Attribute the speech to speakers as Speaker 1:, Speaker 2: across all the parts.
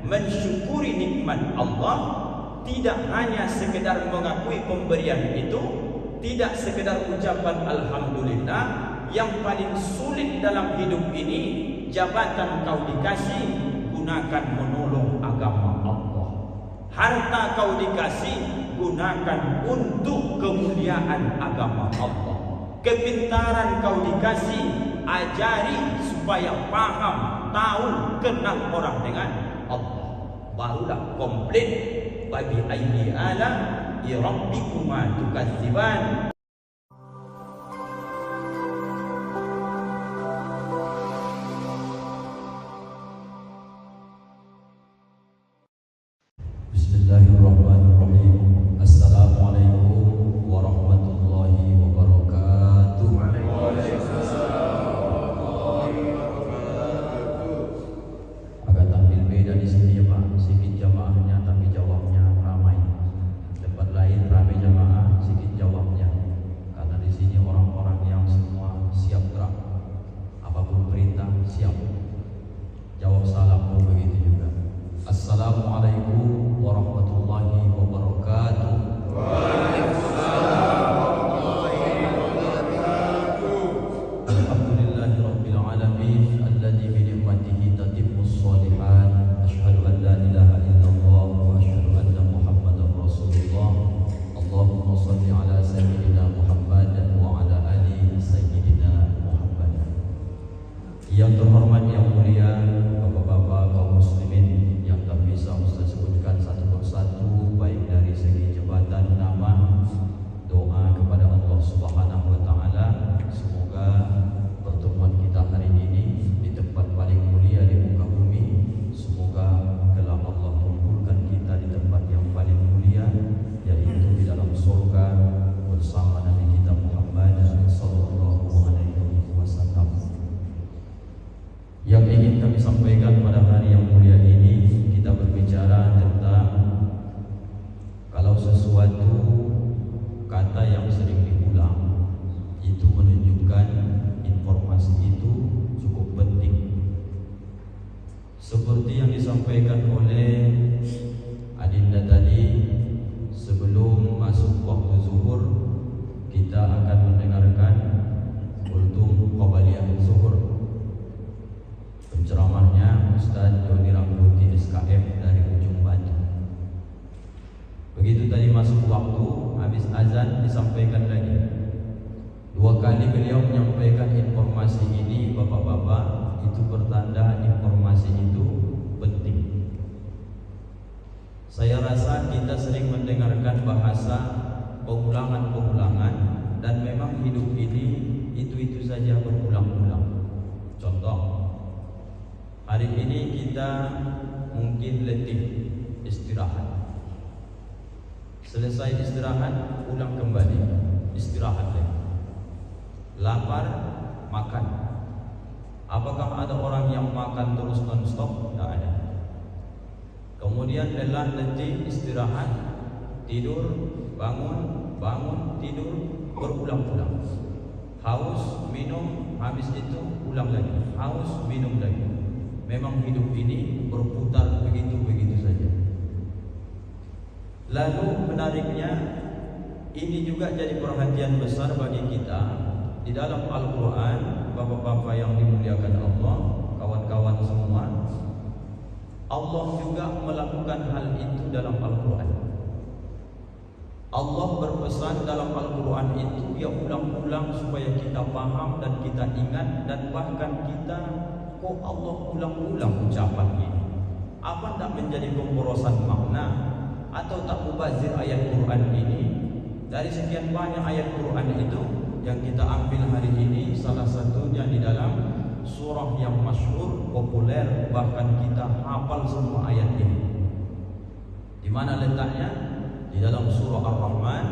Speaker 1: mensyukuri nikmat Allah, tidak hanya sekedar mengakui pemberian itu, tidak sekedar ucapan alhamdulillah. Yang paling sulit dalam hidup ini, jabatan kau dikasih, gunakan menolong agama Allah. Harta kau dikasih, gunakan untuk kemuliaan agama Allah. Kepintaran kau dikasih, ajari supaya paham, tahu, kenal orang dengan Allah. Barulah komplit. Bagi ayyi ala rabbikuma tukadziban.
Speaker 2: Bismillahirrahmanirrahim. Assalamualaikum warahmatullahi wabarakatuh. Agak tampil beda di sini ya Pak. Sedikit jamaahnya tapi jawabnya ramai. Tempat lain ramai jamaah, sedikit jawabnya. Karena di sini orang-orang yang semua siap gerak. Apapun perintah siap. Jawab salam pun begitu juga. Assalamualaikum warahmatullahi wabarakatuh.
Speaker 3: Waalaikumsalam warahmatullahi wabarakatuh.
Speaker 2: Alhamdulillahirabbil alamin alladzi bi ni'matihi tatimmus shalihat. Asyhadu an la ilaha illallah wa asyhadu anna Muhammadar Rasulullah. Allahumma shalli ala sayyidina Muhammad wa ala ali sayyidina Muhammad. Yang terhormat, yang mulia, Bapak-bapak kaum muslimin yang tak bisa Ustaz sebutkan satu persatu, baik dari segi jabatan, nama, doa kepada Allah Subhanahu wa taala. Semoga pertemuan kita hari ini di tempat paling mulia di muka bumi, semoga kelak Allah kumpulkan kita di tempat yang paling mulia, yaitu di dalam surga bersama Nabi kita Muhammad sallallahu alaihi wasallam. Yang ingin kami sampaikan pada hari yang mulia ini, kita berbicara tentang kalau sesuatu kata yang sering diulang itu menunjukkan informasi itu cukup penting. Seperti yang disampaikan oleh Adinda tadi, sebelum masuk waktu zuhur kita akan mendengarkan kultum qabaliyah zuhur. Penceramahnya Ustaz Joni Rambuti SKF dari Ujung Batu. Begitu tadi masuk waktu, habis azan disampaikan lagi. 2 kali beliau menyampaikan informasi ini, bapak-bapak, itu pertanda informasi itu penting. Saya rasa kita sering mendengarkan bahasa pengulangan-pengulangan, dan memang hidup ini itu saja berulang-ulang. Contoh, hari ini kita mungkin letih, istirahat. Selesai istirahat, ulang kembali, istirahat lagi. Lapar, makan. Apakah ada orang yang makan terus non-stop? Tidak ada. Kemudian lelah, letih, istirahat, tidur, bangun, tidur, berulang-ulang. Haus, minum, habis itu ulang lagi. Haus, minum lagi. Memang hidup ini berputar begitu saja. Lalu menariknya, ini juga jadi perhatian besar bagi kita. Di dalam Al-Quran, bapak-bapak yang dimuliakan Allah, kawan-kawan semua, Allah juga melakukan hal itu dalam Al-Quran. Allah berpesan dalam Al-Quran itu, dia ulang-ulang supaya kita paham dan kita ingat, dan bahkan kita, kok Allah ulang-ulang ucapan ini? Apa tak menjadi pemborosan makna atau tak mubazir ayat Quran ini? Dari sekian banyak ayat Quran itu, yang kita ambil hari ini salah satunya di dalam surah yang masyhur, populer, bahkan kita hafal semua ayat ini. Di mana letaknya? Di dalam surah Ar-Rahman,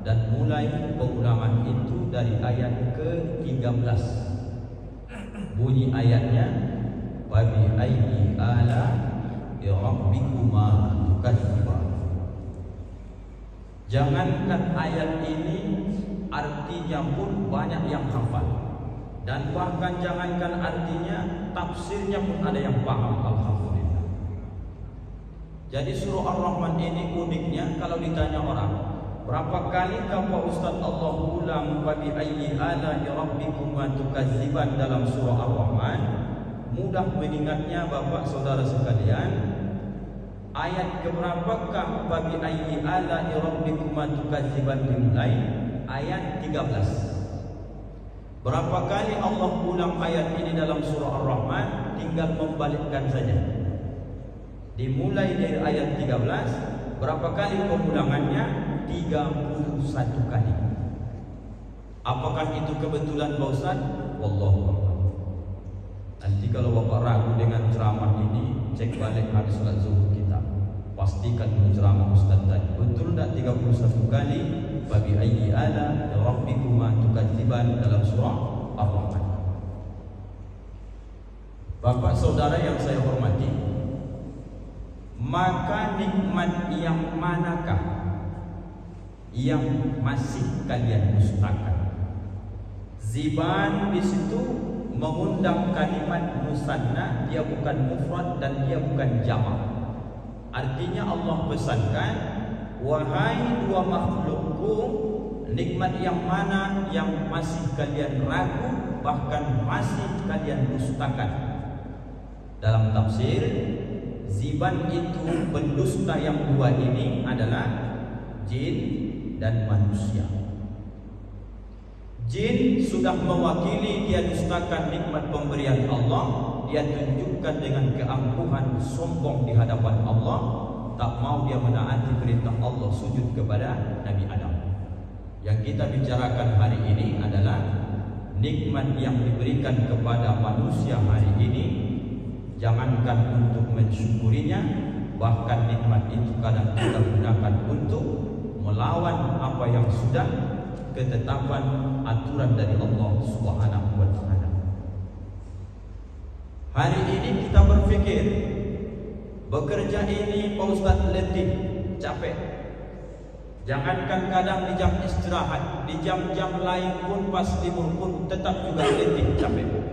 Speaker 2: dan mulai pengulangan itu dari ayat ke-13. Bunyi ayatnya, wa bi ayyi ala rabbikuma tukadziban. Jangankan ayat ini, artinya pun banyak yang hafal, dan bahkan jangankan artinya, tafsirnya pun ada yang paham. Alhamdulillah.
Speaker 1: Jadi surah Ar-Rahman ini uniknya kalau ditanya orang, berapa kali Pak Ustaz Allah ulang Fabi ayyi ala'i rabbikuma tukadziban dalam surah Ar-Rahman? Mudah mengingatnya Bapak Saudara sekalian. Ayat keberapakah Fabi ayyi ala'i rabbikuma tukadziban dimulai? Ayat 13. Berapa kali Allah ulang ayat ini dalam surah Ar-Rahman? Tinggal membalikkan saja. Dimulai dari ayat 13. Berapa kali pengulangannya? 31 kali. Apakah itu kebetulan Pak Ustaz? Wallahu a'lam. Nanti kalau Bapak ragu dengan ceramah ini, cek balik hadis salat zuhur kita. Pastikan ceramah Ustaz tadi betul tak 31 kali Fabi ayyi ala'i rabbikuma tukadziban dalam surah Ar-Rahman. Bapak saudara yang saya hormati, maka nikmat yang manakah yang masih kalian dustakan? Ziban di situ mengundang kalimat musanna, dia bukan mufrad dan dia bukan jamak. Artinya Allah pesankan, wahai dua makhlukku, nikmat yang mana yang masih kalian ragu, bahkan masih kalian dustakan? Dalam tafsir, ziban itu pendusta yang dua ini adalah jin dan manusia. Jin sudah mewakili, dia dustakan nikmat pemberian Allah, dia tunjukkan dengan keangkuhan, sombong di hadapan Allah, tak mau dia menaati perintah Allah, sujud kepada Nabi Adam. Yang kita bicarakan hari ini adalah nikmat yang diberikan kepada manusia hari ini. Jangankan untuk mensyukurinya, bahkan nikmat itu kadang kita gunakan untuk melawan apa yang sudah ketetapan aturan dari Allah Subhanahu wa taala. Hari ini kita berpikir, bekerja ini Pak Ustaz letih, capek. Jangankan kadang di jam istirahat, di jam-jam lain pun pas libur pun tetap juga letih, capek.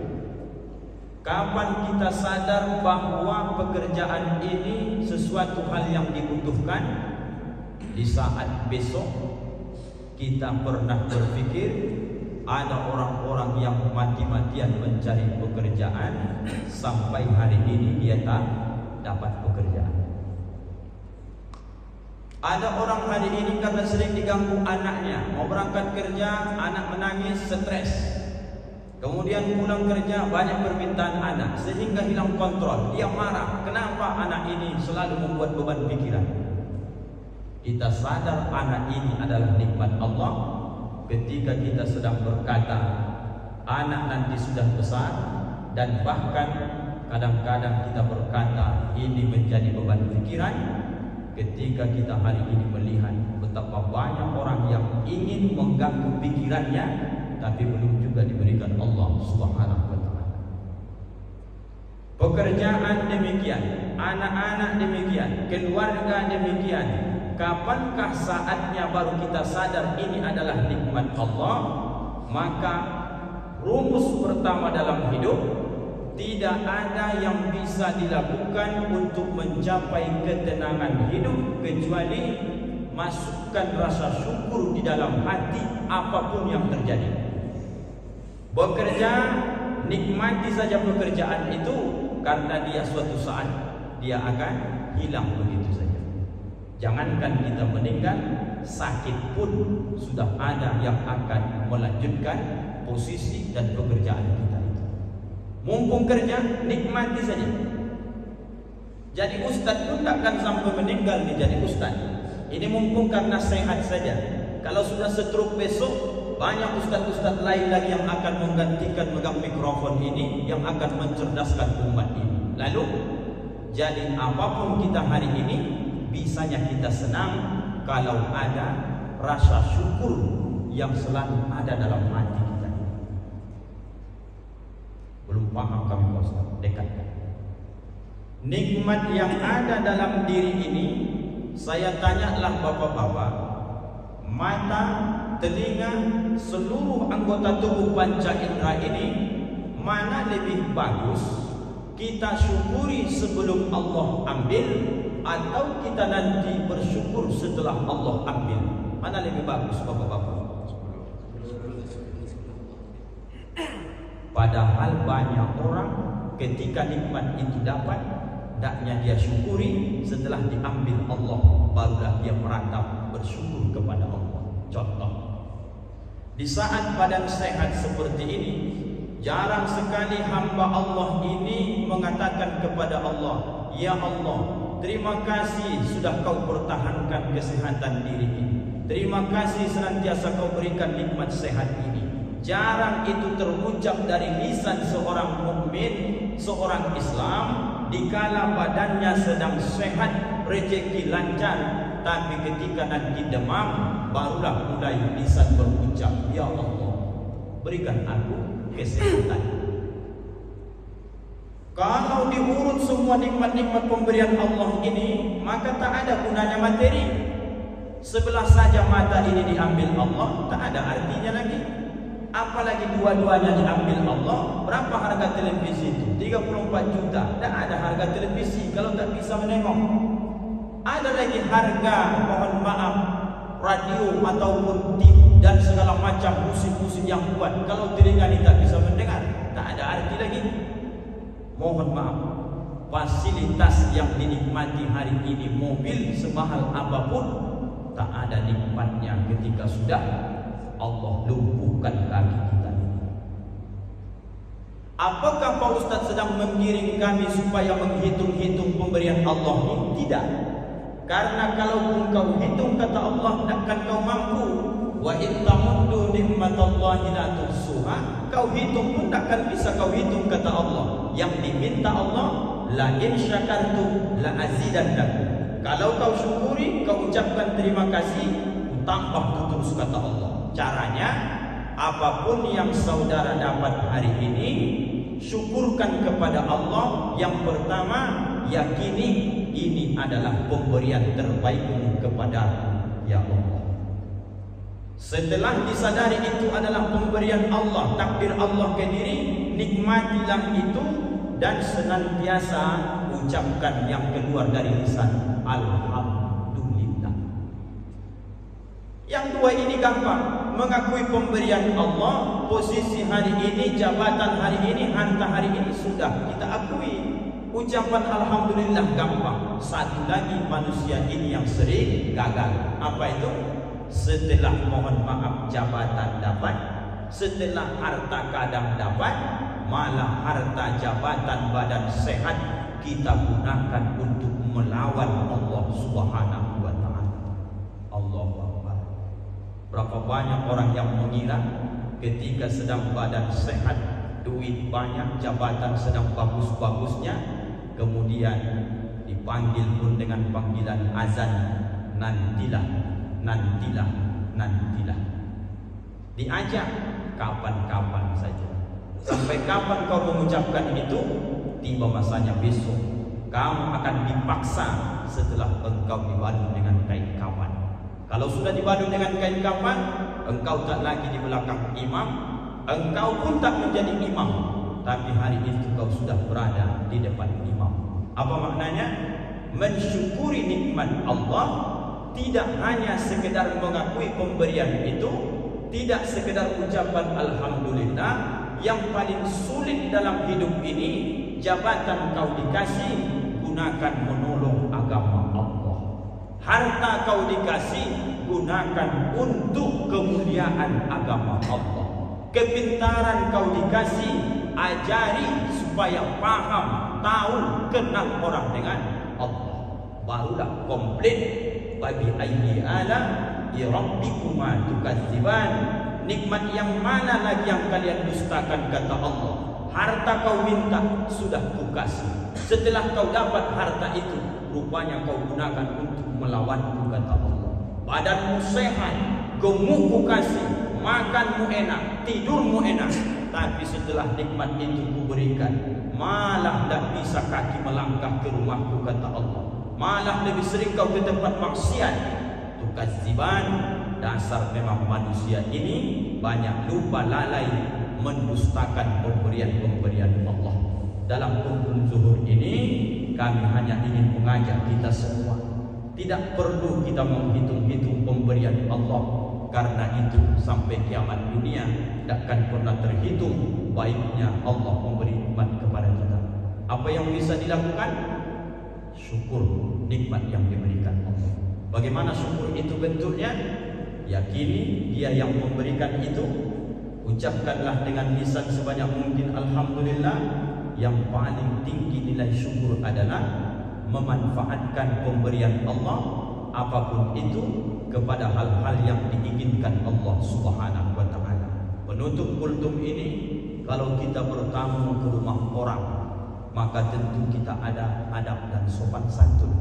Speaker 1: Kapan kita sadar bahwa pekerjaan ini sesuatu hal yang dibutuhkan? Di saat besok kita pernah berpikir ada orang-orang yang mati-matian mencari pekerjaan, sampai hari ini dia tak dapat pekerjaan. Ada orang hari ini karena sering diganggu anaknya, mau berangkat kerja, anak menangis, stres. Kemudian pulang kerja, banyak permintaan anak, sehingga hilang kontrol. Dia marah, kenapa anak ini selalu membuat beban pikiran? Kita sadar anak ini adalah nikmat Allah. Ketika kita sedang berkata, anak nanti sudah besar, dan bahkan kadang-kadang kita berkata ini menjadi beban pikiran. Ketika kita hari ini melihat betapa banyak orang yang ingin mengganggu pikirannya, tapi belum juga diberikan Allah Subhanahu wa taala. Pekerjaan demikian, anak-anak demikian, keluarga demikian. Kapankah saatnya baru kita sadar ini adalah nikmat Allah? Maka rumus pertama dalam hidup, tidak ada yang bisa dilakukan untuk mencapai ketenangan hidup kecuali masukkan rasa syukur di dalam hati apapun yang terjadi. Bekerja, nikmati saja pekerjaan itu, karena dia suatu saat dia akan hilang begitu saja. Jangankan kita meninggal, sakit pun sudah ada yang akan melanjutkan posisi dan pekerjaan kita itu. Mumpung kerja, nikmati saja. Jadi ustaz pun takkan sampai meninggal nih jadi ustaz. Ini mumpung karena sehat saja. Kalau sudah stroke besok, banyak ustaz-ustaz lain lagi yang akan menggantikan megang mikrofon ini, yang akan mencerdaskan umat ini. Lalu, jadi apapun kita hari ini, bisanya kita senang kalau ada rasa syukur yang selalu ada dalam hati kita. Belum paham kami Pak Ustaz, dekatkan. Nikmat yang ada dalam diri ini, saya tanyalah bapak-bapak, mata, telinga, seluruh anggota tubuh panca indera ini, mana lebih bagus kita syukuri sebelum Allah ambil, atau kita nanti bersyukur setelah Allah ambil? Mana lebih bagus bapak-bapak? Padahal banyak orang ketika nikmat itu dapat, hendaknya dia syukuri, setelah diambil Allah barulah dia meratap bersyukur kepada Allah. Contoh, di saat badan sehat seperti ini, jarang sekali hamba Allah ini mengatakan kepada Allah, "Ya Allah, terima kasih sudah kau pertahankan kesehatan diri ini. Terima kasih senantiasa kau berikan nikmat sehat ini." Jarang itu terucap dari lisan seorang mukmin, seorang Islam, dikala badannya sedang sehat, rezeki lancar, tapi ketika nanti demam, barulah mulai lisan berucap, "Ya Allah, berikan aku kesehatan." Kalau diurut semua nikmat-nikmat pemberian Allah ini, maka tak ada gunanya materi. Sebelah saja mata ini diambil Allah, tak ada artinya lagi. Apalagi dua-duanya diambil Allah. Berapa harga televisi itu? 34 juta. Tak ada harga televisi kalau tak bisa menengok. Ada lagi harga, mohon maaf, radio ataupun TV dan segala macam musik-musik yang kuat. Kalau telinga ini tak bisa mendengar, tak ada arti lagi. Mohon maaf, fasilitas yang dinikmati hari ini, mobil semahal apapun, tak ada nikmatnya ketika sudah Allah lumpuhkan kaki kita ini. Apakah Pak Ustaz sedang menggiring kami supaya menghitung-hitung pemberian Allah ini? Tidak. Karena kalau kau hitung kata Allah, takkan kau mampu. Wa in tamuddu ni'matallahi la tuhsuha. Kau hitung pun takkan bisa kau hitung kata Allah. Yang diminta Allah, la in syakartum la azidannakum. Kalau kau syukuri, kau ucapkan terima kasih, tambah terus kata Allah. Caranya, apapun yang saudara dapat hari ini, syukurkan kepada Allah. Yang pertama, yakini ini adalah pemberian terbaikmu kepada ya Allah. Setelah disadari itu adalah pemberian Allah, takdir Allah ke diri, nikmatilah itu dan senantiasa ucapkan yang keluar dari lisan, alhamdulillah. Yang dua ini gampang, mengakui pemberian Allah, posisi hari ini, jabatan hari ini, harta hari ini sudah kita akui. Ucapan alhamdulillah gampang. Satu lagi manusia ini yang sering gagal. Apa itu? Setelah mohon maaf jabatan dapat, setelah harta kadang dapat, malah harta jabatan badan sehat kita gunakan untuk melawan Allah Subhanahu wa taala. Allahu Akbar. Berapa banyak orang yang mengira ketika sedang badan sehat, duit banyak, jabatan sedang bagus-bagusnya, kemudian dipanggil pun dengan panggilan azan, nantilah, nantilah, nantilah. Diajak kapan-kapan saja. Sampai kapan kau mengucapkan itu? Tiba masanya besok. Kamu akan dipaksa setelah engkau dibadu dengan kain kafan. Kalau sudah dibadu dengan kain kafan, engkau tak lagi di belakang imam, engkau pun tak menjadi imam, tapi hari itu kau sudah berada di depan imam. Apa maknanya? Mensyukuri nikmat Allah tidak hanya sekedar mengakui pemberian itu, tidak sekedar ucapan alhamdulillah. Yang paling sulit dalam hidup ini, jabatan kau dikasih, gunakan menolong agama Allah. Harta kau dikasih, gunakan untuk kemuliaan agama Allah. Kepintaran kau dikasih, ajari supaya paham, tahu, kenal orang dengan Allah. Barulah komplit. Bagi ayyi ala rabbikuma tukadziban. Nikmat yang mana lagi yang kalian dustakan kata Allah. Harta kau minta, sudah kukasih. Setelah kau dapat harta itu, rupanya kau gunakan untuk melawanku kata Allah. Badanmu sehat, gemuk kukasih, makanmu enak, tidurmu enak, tapi setelah nikmat itu kuberikan, malah tak bisa kaki melangkah ke rumahku kata Allah. Malah lebih sering kau ke tempat maksiat. Tukadziban. Dasar memang manusia ini banyak lupa lalai mendustakan pemberian-pemberian Allah. Dalam kumpul zuhur ini kami hanya ingin mengajak kita semua, tidak perlu kita menghitung-hitung pemberian Allah, karena itu sampai kiamat dunia tidak akan pernah terhitung baiknya Allah memberi nikmat kepada kita. Apa yang bisa dilakukan? Syukur nikmat yang diberikan Allah. Bagaimana syukur itu bentuknya? Yakini Dia yang memberikan itu, ucapkanlah dengan lisan sebanyak mungkin alhamdulillah. Yang paling tinggi nilai syukur adalah memanfaatkan pemberian Allah apapun itu kepada hal-hal yang diinginkan Allah Subhanahu wa taala. Penutup kultum ini, kalau kita bertamu ke rumah orang, maka tentu kita ada adab dan sopan santun.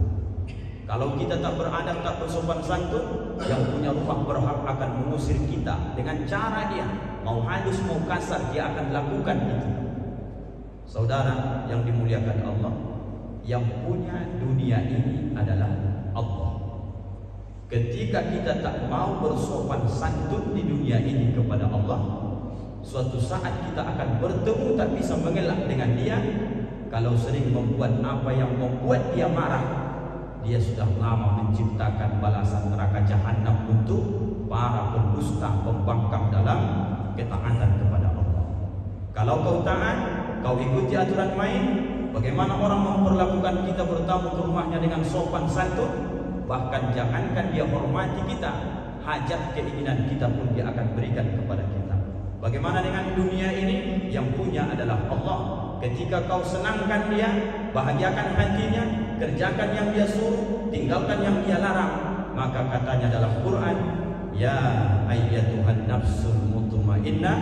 Speaker 1: Kalau kita tak beradab, tak bersopan santun, yang punya rumah berhak akan mengusir kita dengan cara dia, mau halus mau kasar, dia akan lakukan itu. Saudara yang dimuliakan Allah, yang punya dunia ini adalah Allah. Ketika kita tak mau bersopan santun di dunia ini kepada Allah, suatu saat kita akan bertemu tak bisa mengelak dengan Dia. Kalau sering membuat apa yang membuat Dia marah, Dia sudah lama menciptakan balasan neraka jahanam untuk para pendusta pembangkang dalam ketaatan kepada Allah. Kalau kau taat, kau ikuti aturan main, bagaimana orang memperlakukan kita bertamu ke rumahnya dengan sopan santun, bahkan jangankan dia hormati kita, hajat keinginan kita pun dia akan berikan kepada kita. Bagaimana dengan dunia ini? Yang punya adalah Allah. Ketika kau senangkan dia, bahagiakan hatinya, kerjakan yang dia suruh, tinggalkan yang dia larang, maka katanya dalam Quran, ya ayyatuhan nafsul mutmainnah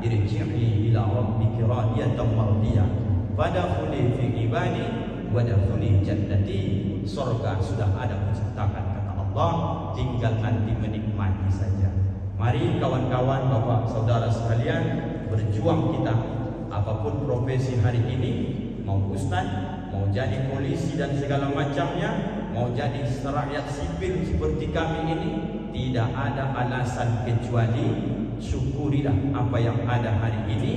Speaker 1: irji'i ila rabbiki radiyatan mardiyah fadkhuli fi ibadi wadkhuli jannati. Surga sudah ada diciptakan kata Allah, tinggal nanti menikmati saja. Mari kawan-kawan, bapak, saudara sekalian, berjuang kita. Apapun profesi hari ini, mau ustaz, mau jadi polisi dan segala macamnya, mau jadi rakyat sipil seperti kami ini, tidak ada alasan kecuali syukurilah apa yang ada hari ini,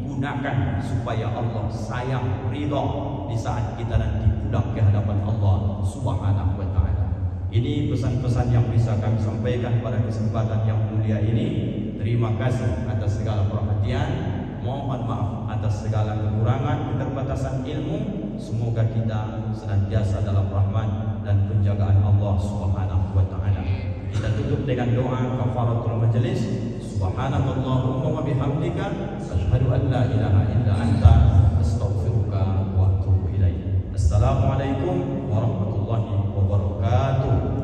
Speaker 1: gunakan supaya Allah sayang, ridha di saat kita nanti pulang ke hadapan Allah Subhanahu wa taala. Ini pesan-pesan yang bisa kami sampaikan pada kesempatan yang mulia ini. Terima kasih atas segala perhatian. Mohon maaf atas segala kekurangan, keterbatasan ilmu. Semoga kita senantiasa dalam rahmat dan penjagaan Allah Subhanahu wa taala. Kita tutup dengan doa kafaratul majelis. Subhanallahumma wa bihamdika asyhadu an la ilaha illa anta astaghfiruka wa atubu ilaik. Assalamualaikum